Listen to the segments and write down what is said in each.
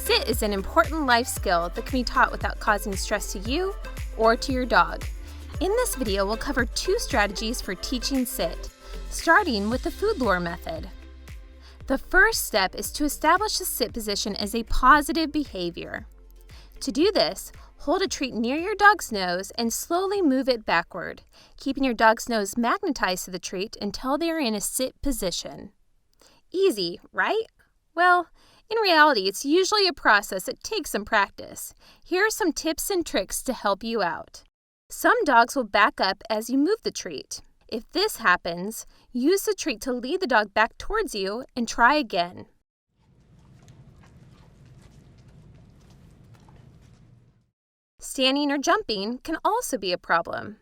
Sit is an important life skill that can be taught without causing stress to you or to your dog. In this video, we'll cover 2 strategies for teaching sit, starting with the food lure method. The first step is to establish the sit position as a positive behavior. To do this, hold a treat near your dog's nose and slowly move it backward, keeping your dog's nose magnetized to the treat until they are in a sit position. Easy, right? Well, in reality, it's usually a process that takes some practice. Here are some tips and tricks to help you out. Some dogs will back up as you move the treat. If this happens, use the treat to lead the dog back towards you and try again. Standing or jumping can also be a problem.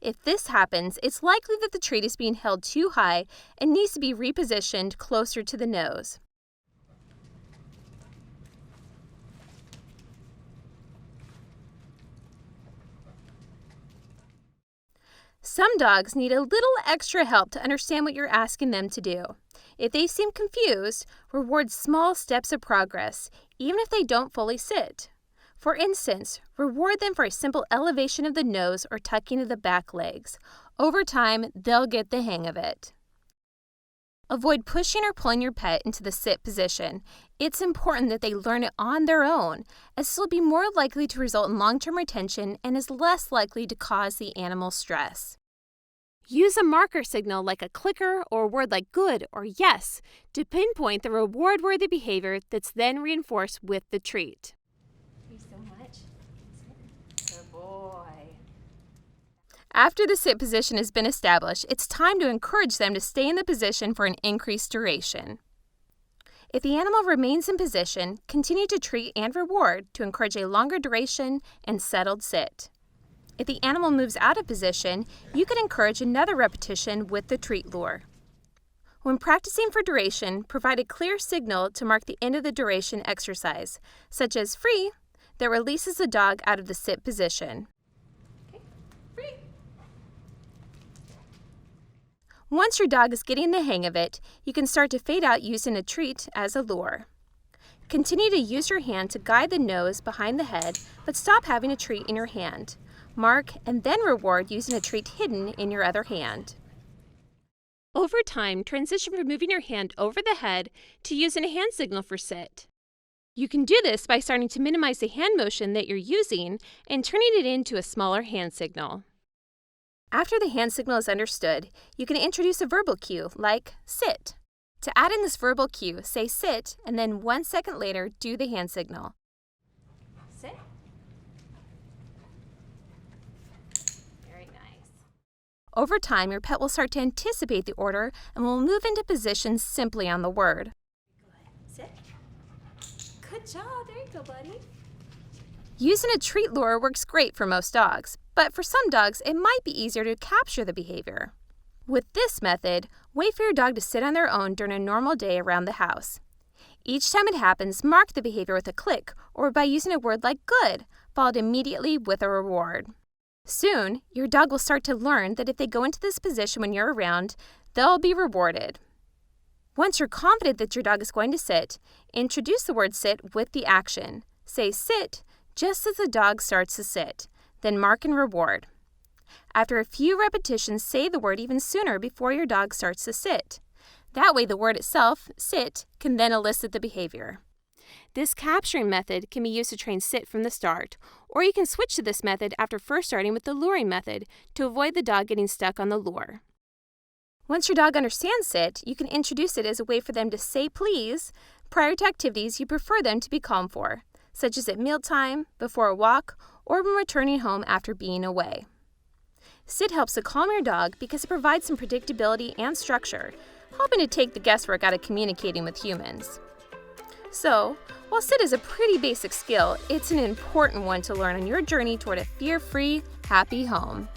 If this happens, it's likely that the treat is being held too high and needs to be repositioned closer to the nose. Some dogs need a little extra help to understand what you're asking them to do. If they seem confused, reward small steps of progress, even if they don't fully sit. For instance, reward them for a simple elevation of the nose or tucking of the back legs. Over time, they'll get the hang of it. Avoid pushing or pulling your pet into the sit position. It's important that they learn it on their own, as this will be more likely to result in long-term retention and is less likely to cause the animal stress. Use a marker signal like a clicker or a word like good or yes to pinpoint the reward-worthy behavior that's then reinforced with the treat. Thank you so much. Good boy. After the sit position has been established, it's time to encourage them to stay in the position for an increased duration. If the animal remains in position, continue to treat and reward to encourage a longer duration and settled sit. If the animal moves out of position, you can encourage another repetition with the treat lure. When practicing for duration, provide a clear signal to mark the end of the duration exercise, such as free, that releases the dog out of the sit position. Okay, free. Once your dog is getting the hang of it, you can start to fade out using a treat as a lure. Continue to use your hand to guide the nose behind the head, but stop having a treat in your hand. Mark and then reward using a treat hidden in your other hand. Over time, transition from moving your hand over the head to using a hand signal for sit. You can do this by starting to minimize the hand motion that you're using and turning it into a smaller hand signal. After the hand signal is understood, you can introduce a verbal cue like sit. To add in this verbal cue, say sit and then 1 second later do the hand signal. Sit. Very nice. Over time, your pet will start to anticipate the order and will move into position simply on the word. Good. Sit. Good job. There you go, buddy. Using a treat lure works great for most dogs, but for some dogs, it might be easier to capture the behavior. With this method, wait for your dog to sit on their own during a normal day around the house. Each time it happens, mark the behavior with a click or by using a word like good, followed immediately with a reward. Soon, your dog will start to learn that if they go into this position when you're around, they'll be rewarded. Once you're confident that your dog is going to sit, introduce the word sit with the action. Say sit just as the dog starts to sit, then mark and reward. After a few repetitions, say the word even sooner before your dog starts to sit. That way the word itself, sit, can then elicit the behavior. This capturing method can be used to train sit from the start, or you can switch to this method after first starting with the luring method to avoid the dog getting stuck on the lure. Once your dog understands sit, you can introduce it as a way for them to say please prior to activities you prefer them to be calm for, such as at mealtime, before a walk, or when returning home after being away. Sit helps to calm your dog because it provides some predictability and structure, helping to take the guesswork out of communicating with humans. So, while sit is a pretty basic skill, it's an important one to learn on your journey toward a fear-free, happy home.